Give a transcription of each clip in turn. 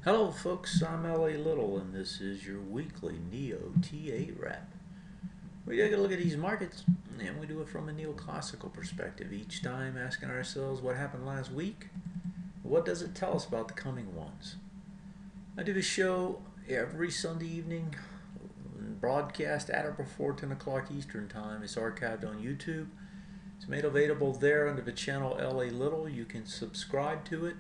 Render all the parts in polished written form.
Hello folks, I'm L.A. Little and this is your weekly NeoTA wrap. We take a look at these markets and we do it from a neoclassical perspective, each time asking ourselves what happened last week, what does it tell us about the coming ones. I do a show every Sunday evening, broadcast at or before 10 o'clock Eastern Time. It's archived on YouTube. It's made available there under the channel L.A. Little. You can subscribe to it.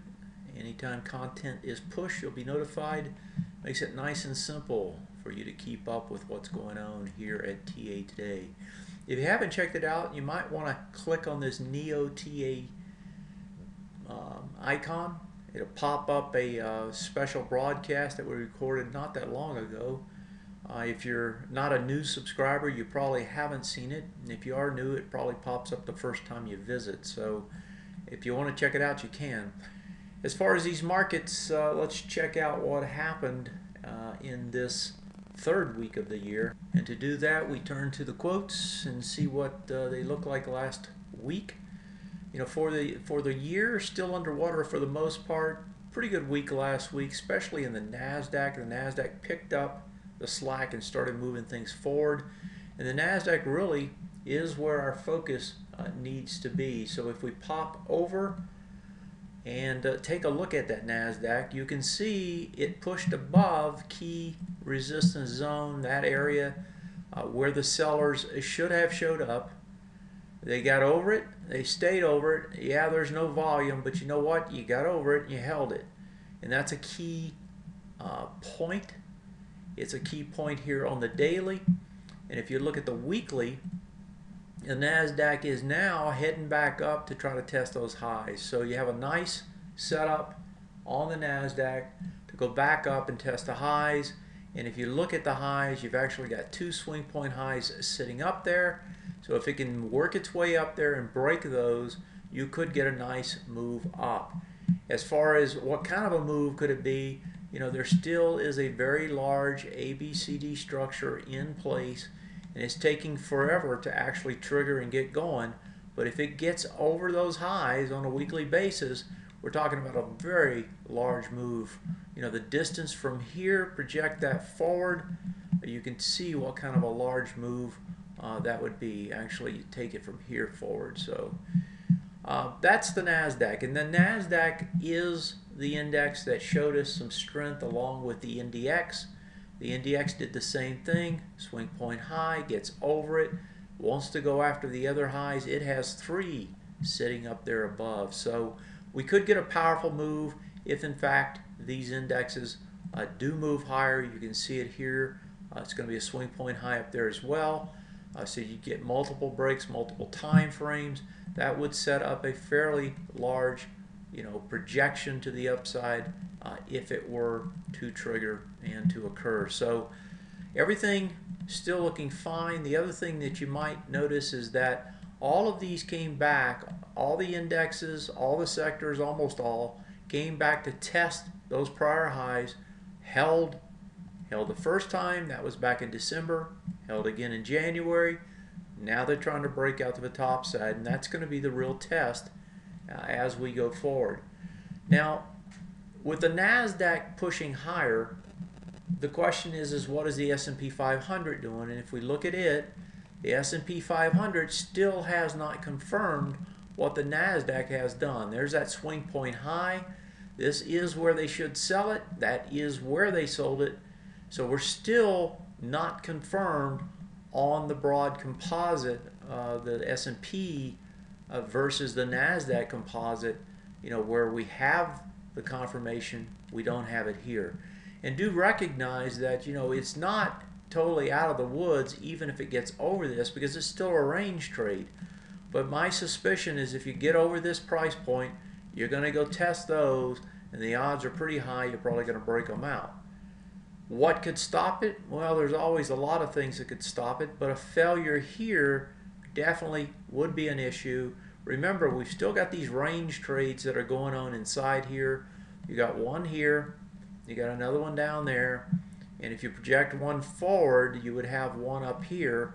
Anytime content is pushed, you'll be notified. Makes it nice and simple for you to keep up with what's going on here at TA Today. If you haven't checked it out, you might want to click on this NeoTA icon. It'll pop up a special broadcast that we recorded not that long ago. If you're not a new subscriber, you probably haven't seen it. And if you are new, it probably pops up the first time you visit. So if you want to check it out, you can. As far as these markets, let's check out what happened in this third week of the year. And to do that, we turn to the quotes and see what they look like last week. You know, for the year, still underwater for the most part. Pretty good week last week, especially in the Nasdaq. The Nasdaq picked up the slack and started moving things forward. And the Nasdaq really is where our focus needs to be. So if we pop over and take a look at that Nasdaq, you can see it pushed above key resistance zone, that area where the sellers should have showed up. They got over it, they stayed over it. Yeah, there's no volume, but you know what? You got over it and you held it. And that's a key point. It's a key point here on the daily. And if you look at the weekly, the Nasdaq is now heading back up to try to test those highs. So you have a nice setup on the Nasdaq to go back up and test the highs. And if you look at the highs, you've actually got two swing point highs sitting up there. So if it can work its way up there and break those, you could get a nice move up. As far as what kind of a move could it be, you know, there still is a very large ABCD structure in place, and it's taking forever to actually trigger and get going. But if it gets over those highs on a weekly basis, we're talking about a very large move. You know, the distance from here, project that forward, you can see what kind of a large move that would be. Actually, you take it from here forward. So that's the Nasdaq, and the Nasdaq is the index that showed us some strength along with the NDX. The NDX did the same thing, swing point high, gets over it, wants to go after the other highs. It has three sitting up there above. So we could get a powerful move if in fact these indexes do move higher. You can see it here. It's going to be a swing point high up there as well. So you get multiple breaks, multiple time frames. That would set up a fairly large, you know, projection to the upside if it were to trigger and to occur. So everything still looking fine. The other thing that you might notice is that all of these came back, all the indexes, all the sectors, almost all, came back to test those prior highs, held the first time, that was back in December, held again in January. Now they're trying to break out to the top side, and that's going to be the real test as we go forward. Now, with the Nasdaq pushing higher, the question is what is the S&P 500 doing? And if we look at it, the S&P 500 still has not confirmed what the Nasdaq has done. There's that swing point high. This is where they should sell it. That is where they sold it. So we're still not confirmed on the broad composite, the S&P versus the Nasdaq composite, you know, where we have the confirmation, we don't have it here. And do recognize that, you know, it's not totally out of the woods even if it gets over this, because it's still a range trade. But my suspicion is if you get over this price point, you're going to go test those, and the odds are pretty high you're probably going to break them out. What could stop it? Well, there's always a lot of things that could stop it, but a failure here definitely would be an issue. Remember, we've still got these range trades that are going on inside here. You got one here, you got another one down there, and if you project one forward, you would have one up here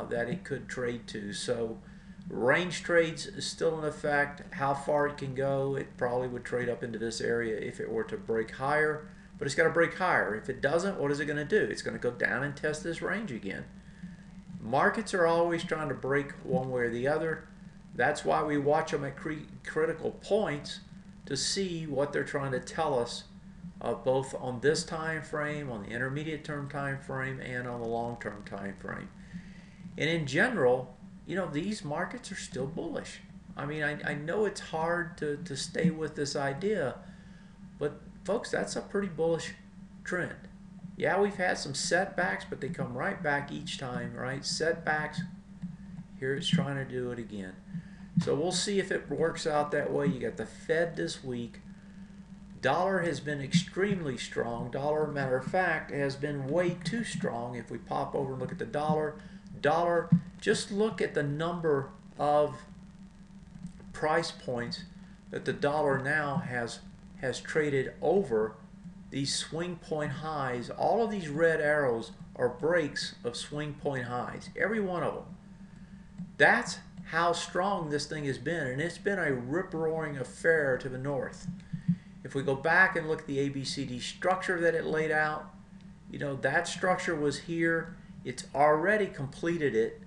that it could trade to. So range trades is still in effect. How far it can go, it probably would trade up into this area if it were to break higher. but it's got to break higher. If it doesn't, what is it going to do? It's going to go down and test this range again. Markets are always trying to break one way or the other. That's why we watch them at critical points to see what they're trying to tell us, both on this time frame, on the intermediate term time frame, and on the long term time frame. And in general, you know, these markets are still bullish. I mean, I know it's hard to stay with this idea, but folks, that's a pretty bullish trend. Yeah, we've had some setbacks, but they come right back each time, right? Setbacks, here it's trying to do it again. So we'll see if it works out that way. You got the Fed this week. Dollar has been extremely strong. Dollar, matter of fact, has been way too strong. If we pop over and look at the dollar, just look at the number of price points that the dollar now has traded over these swing point highs. All of these red arrows are breaks of swing point highs, every one of them. That's how strong this thing has been, and it's been a rip-roaring affair to the north. If we go back and look at the ABCD structure that it laid out, you know, that structure was here. It's already completed it.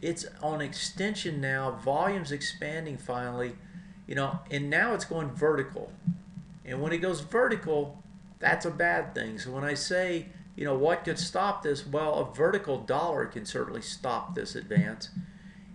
It's on extension now. Volume's expanding finally, you know, and now it's going vertical. And when it goes vertical, that's a bad thing. So when I say, you know, what could stop this? Well, a vertical dollar can certainly stop this advance.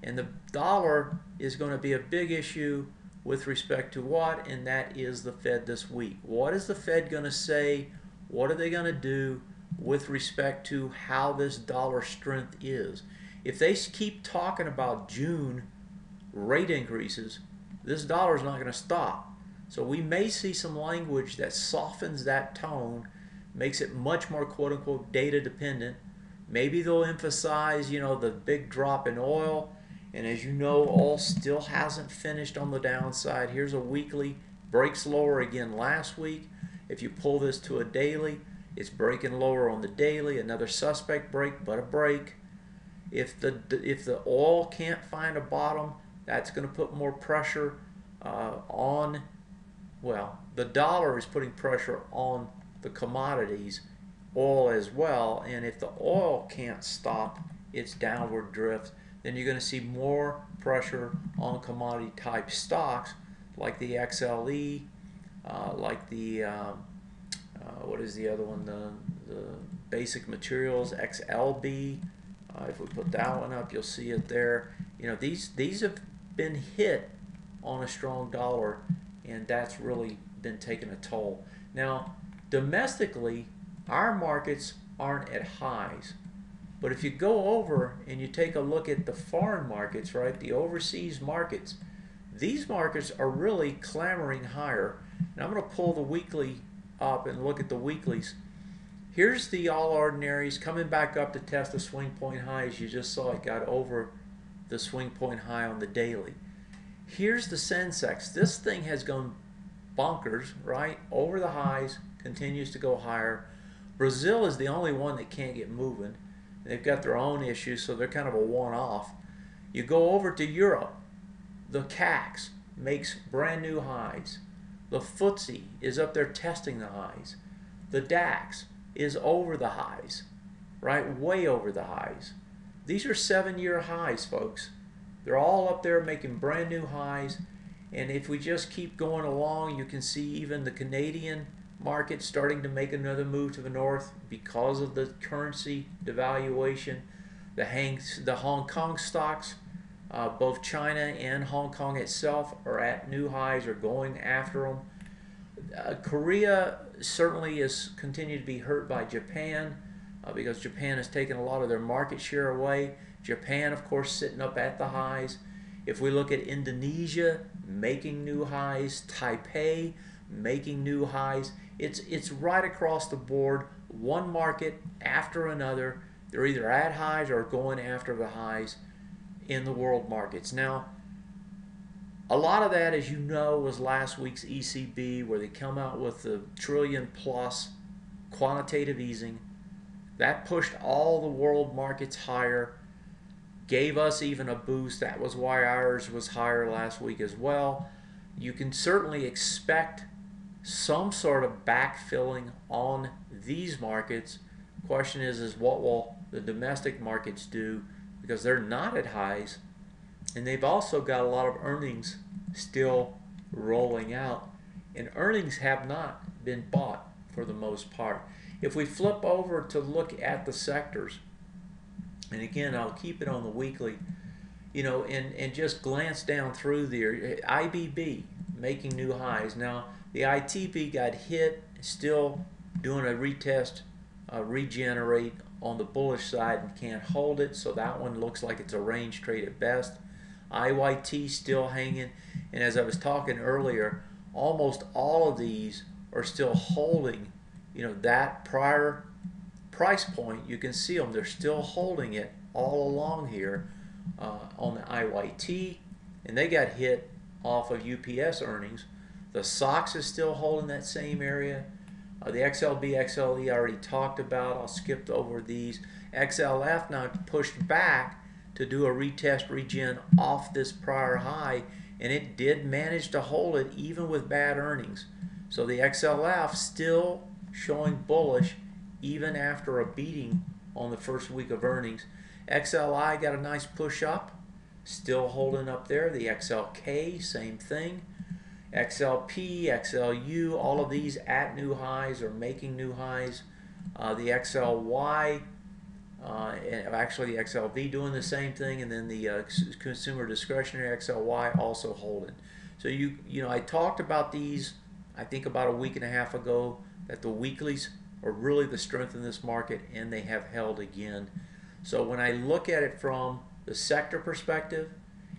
And the dollar is going to be a big issue with respect to what? And that is the Fed this week. What is the Fed going to say? What are they going to do with respect to how this dollar strength is? If they keep talking about June rate increases, this dollar is not going to stop. So we may see some language that softens that tone, makes it much more quote-unquote data dependent. Maybe they'll emphasize, you know, the big drop in oil. And as you know, oil still hasn't finished on the downside. Here's a weekly, breaks lower again last week. If you pull this to a daily, it's breaking lower on the daily. Another suspect break, but a break. If the oil can't find a bottom, that's going to put more pressure on, well, the dollar is putting pressure on the commodities, oil as well. And if the oil can't stop its downward drift, then you're going to see more pressure on commodity type stocks like the XLE, like the, what is the other one, the basic materials, XLB. If we put that one up, you'll see it there. You know, these have been hit on a strong dollar, and that's really been taking a toll. Now, domestically, our markets aren't at highs. But if you go over and you take a look at the foreign markets, right, the overseas markets, these markets are really clamoring higher. And I'm going to pull the weekly up and look at the weeklies. Here's the all ordinaries coming back up to test the swing point high. As you just saw, it got over the swing point high on the daily. Here's the Sensex. This thing has gone bonkers, right, over the highs, continues to go higher. Brazil is the only one that can't get moving. They've got their own issues, so they're kind of a one-off. You go over to Europe, the CAC makes brand new highs. The FTSE is up there testing the highs. The DAX is over the highs, right? Way over the highs. These are 7-year highs, folks. They're all up there making brand new highs. And if we just keep going along, you can see even the Canadian market starting to make another move to the north because of the currency devaluation. The Hong Kong stocks, both China and Hong Kong itself, are at new highs or going after them. Korea certainly is continued to be hurt by Japan because Japan has taken a lot of their market share away. Japan, of course, sitting up at the highs. If we look at Indonesia making new highs, Taipei making new highs, it's right across the board, one market after another. They're either at highs or going after the highs in the world markets. Now, a lot of that, as you know, was last week's ECB, where they come out with the trillion-plus quantitative easing. That pushed all the world markets higher, gave us even a boost. That was why ours was higher last week as well. You can certainly expect some sort of backfilling on these markets. Question is what will the domestic markets do, because they're not at highs, and they've also got a lot of earnings still rolling out, and earnings have not been bought for the most part. If we flip over to look at the sectors, and again, I'll keep it on the weekly, and just glance down through there. IBB making new highs. Now, the ITB got hit, still doing a retest, regenerate on the bullish side and can't hold it, so that one looks like it's a range trade at best. IYT still hanging, and as I was talking earlier, almost all of these are still holding, that prior price point. You can see them, they're still holding it all along here on the IYT, and they got hit off of UPS earnings. The SOX is still holding that same area. The XLB, XLE I already talked about. I'll skip over these. XLF now pushed back to do a retest regen off this prior high, and it did manage to hold it even with bad earnings. So the XLF still showing bullish even after a beating on the first week of earnings. XLI got a nice push up, still holding up there. The XLK, same thing. XLP, XLU, all of these at new highs or making new highs. The XLY, actually the XLV doing the same thing, and then the consumer discretionary XLY also holding. So I talked about these, I think about a week and a half ago, that the weeklies are really the strength in this market, and they have held again. So when I look at it from the sector perspective,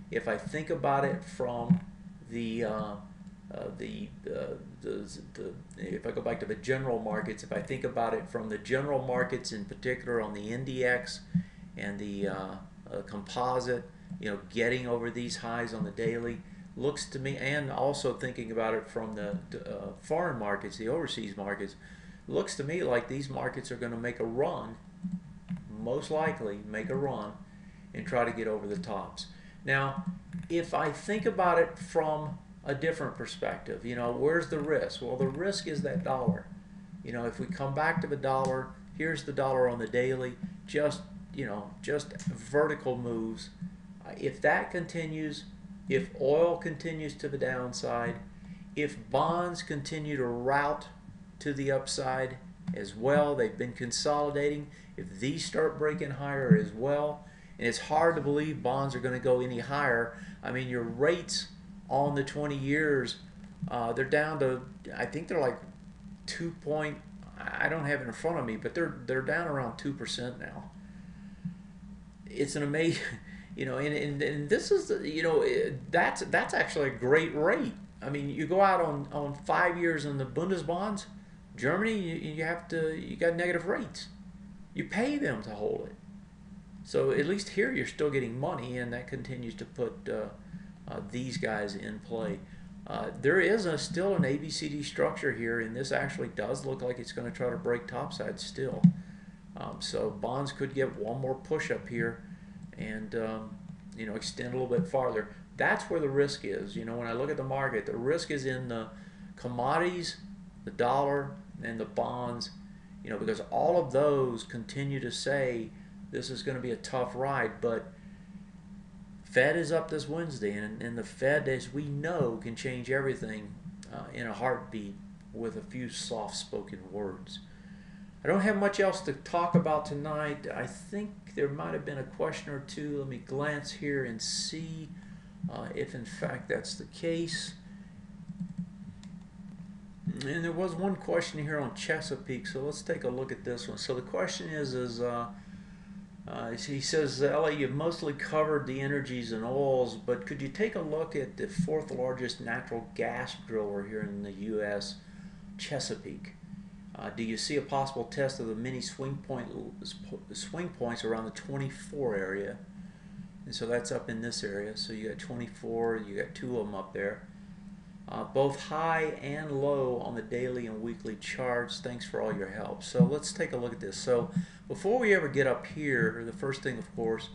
if I think about it from if I go back to the general markets, if I think about it from the general markets in particular on the NDX and the composite, getting over these highs on the daily, looks to me, and also thinking about it from the foreign markets, the overseas markets, looks to me like these markets are going to make a run, most likely make a run, and try to get over the tops. Now, if I think about it from a different perspective, where's the risk? Well, the risk is that dollar. If we come back to the dollar, here's the dollar on the daily, just vertical moves. If that continues, if oil continues to the downside, if bonds continue to rout to the upside as well, they've been consolidating, if these start breaking higher as well, and it's hard to believe bonds are going to go any higher. I mean, your rates on the 20 years, they're down to, I think they're like 2 point, I don't have it in front of me, but they're down around 2% now. It's an amazing, and this is, that's actually a great rate. I mean, you go out on 5 years in the Bundesbonds, Germany, you got negative rates. You pay them to hold it. So at least here you're still getting money, and that continues to put these guys in play. There is still an ABCD structure here, and this actually does look like it's going to try to break topside still. So bonds could get one more push up here and extend a little bit farther. That's where the risk is. When I look at the market, the risk is in the commodities, the dollar, and the bonds, because all of those continue to say this is going to be a tough ride. But Fed is up this Wednesday, and the Fed, as we know, can change everything in a heartbeat with a few soft-spoken words. I don't have much else to talk about tonight. I think there might have been a question or two. Let me glance here and see if in fact that's the case. And there was one question here on Chesapeake, so let's take a look at this one. So the question is he says, LA, you've mostly covered the energies and oils, but could you take a look at the fourth largest natural gas driller here in the U.S., Chesapeake? Do you see a possible test of the mini swing points around the 24 area? And so that's up in this area. So you got 24, you got two of them up there. Both high and low on the daily and weekly charts. Thanks for all your help. So let's take a look at this. So before we ever get up here, the first thing, of course,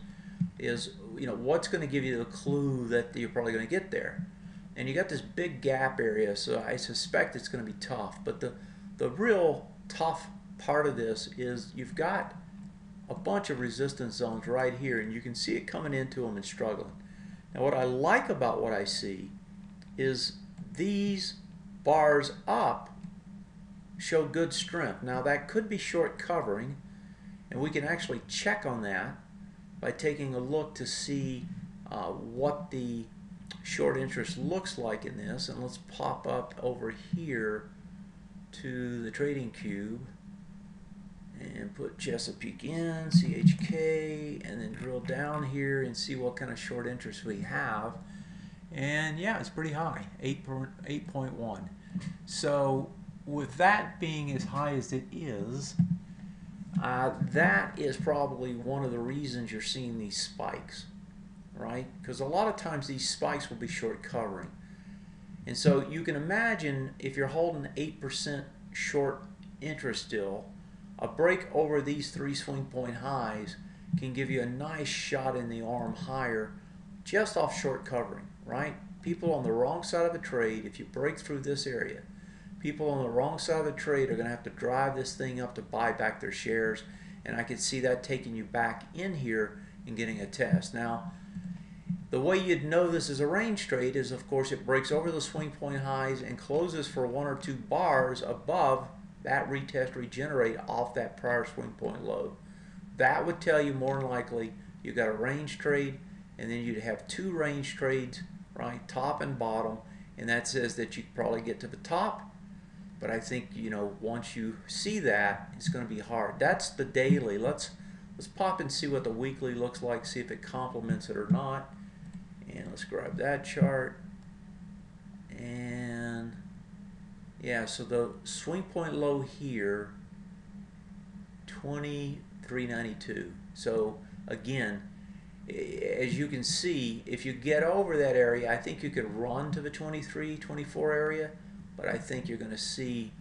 is what's going to give you the clue that you're probably going to get there. and you got this big gap area, so I suspect it's going to be tough. But the real tough part of this is you've got a bunch of resistance zones right here, and you can see it coming into them and struggling. Now what I like about what I see is these bars up show good strength. Now that could be short covering, and we can actually check on that by taking a look to see what the short interest looks like in this. And let's pop up over here to the trading cube and put Chesapeake in, CHK, and then drill down here and see what kind of short interest we have. And yeah, it's pretty high, 8.1. So with that being as high as it is, that is probably one of the reasons you're seeing these spikes, right? Because a lot of times these spikes will be short covering. And so you can imagine if you're holding 8% short interest still, a break over these 3 swing point highs can give you a nice shot in the arm higher just off short covering, right? People on the wrong side of a trade, if you break through this area, people on the wrong side of the trade are going to have to drive this thing up to buy back their shares, and I could see that taking you back in here and getting a test. Now, the way you'd know this is a range trade is, of course, it breaks over the swing point highs and closes for 1 or 2 bars above that retest regenerate off that prior swing point low. That would tell you more than likely you got a range trade, and then you'd have 2 range trades, right, top and bottom, and that says that you probably get to the top. But I think, you know, once you see that, it's going to be hard. That's the daily. Let's pop and see what the weekly looks like, see if it complements it or not. And let's grab that chart. And yeah, so the swing point low here, 23.92. So again, as you can see, if you get over that area, I think you could run to the 23, 24 area, but I think you're going to see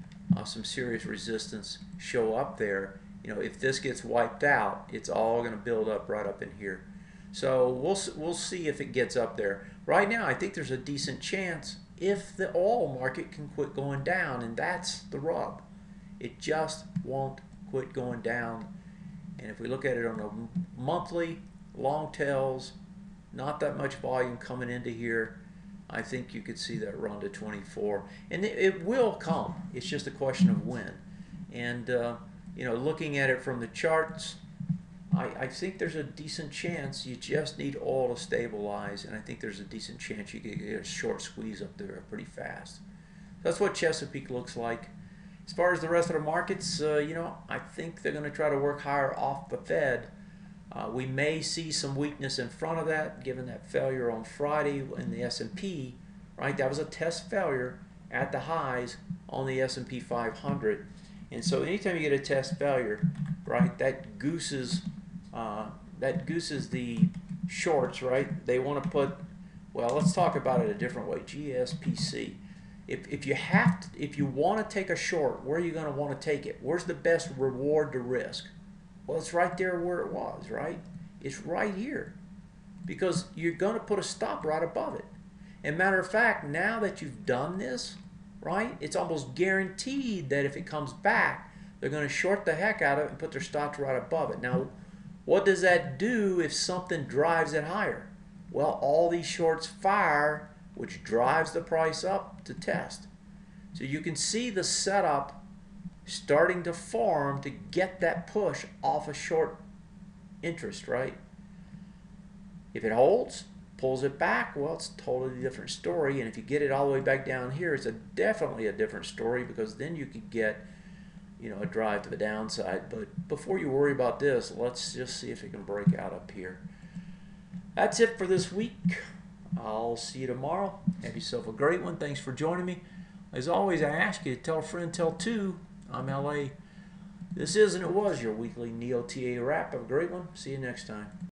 some serious resistance show up there. You know, if this gets wiped out, it's all going to build up right up in here. So we'll see if it gets up there. Right now, I think there's a decent chance if the oil market can quit going down, and that's the rub. It just won't quit going down. And if we look at it on a monthly, long tails, not that much volume coming into here, I think you could see that run to 24. And it will come. It's just a question of when. And, you know, looking at it from the charts, I think there's a decent chance. You just need oil to stabilize, and I think there's a decent chance you could get a short squeeze up there pretty fast. That's what Chesapeake looks like. As far as the rest of the markets, you know, I think they're going to try to work higher off the Fed. We may see some weakness in front of that, given that failure on Friday in the S&P, right? That was a test failure at the highs on the S&P 500. And so anytime you get a test failure, right, that gooses the shorts, right? They want to put, well, let's talk about it a different way. GSPC. If you want to take a short, where are you going to want to take it? Where's the best reward to risk? Well, it's right there where it was, right? It's right here, because you're going to put a stop right above it. And matter of fact, now that you've done this, right, it's almost guaranteed that if it comes back, they're going to short the heck out of it and put their stops right above it. Now, what does that do if something drives it higher? Well, all these shorts fire, which drives the price up to test. So you can see the setup starting to form to get that push off a short interest, right? If it holds, pulls it back, well, it's a totally different story. And if you get it all the way back down here, it's definitely a different story, because then you could get, you know, a drive to the downside. But before you worry about this, let's just see if it can break out up here. That's it for this week. I'll see you tomorrow. Have yourself a great one. Thanks for joining me. As always, I ask you to tell a friend, tell two. I'm LA. This is and it was your weekly NeoTA wrap. Have a great one. See you next time.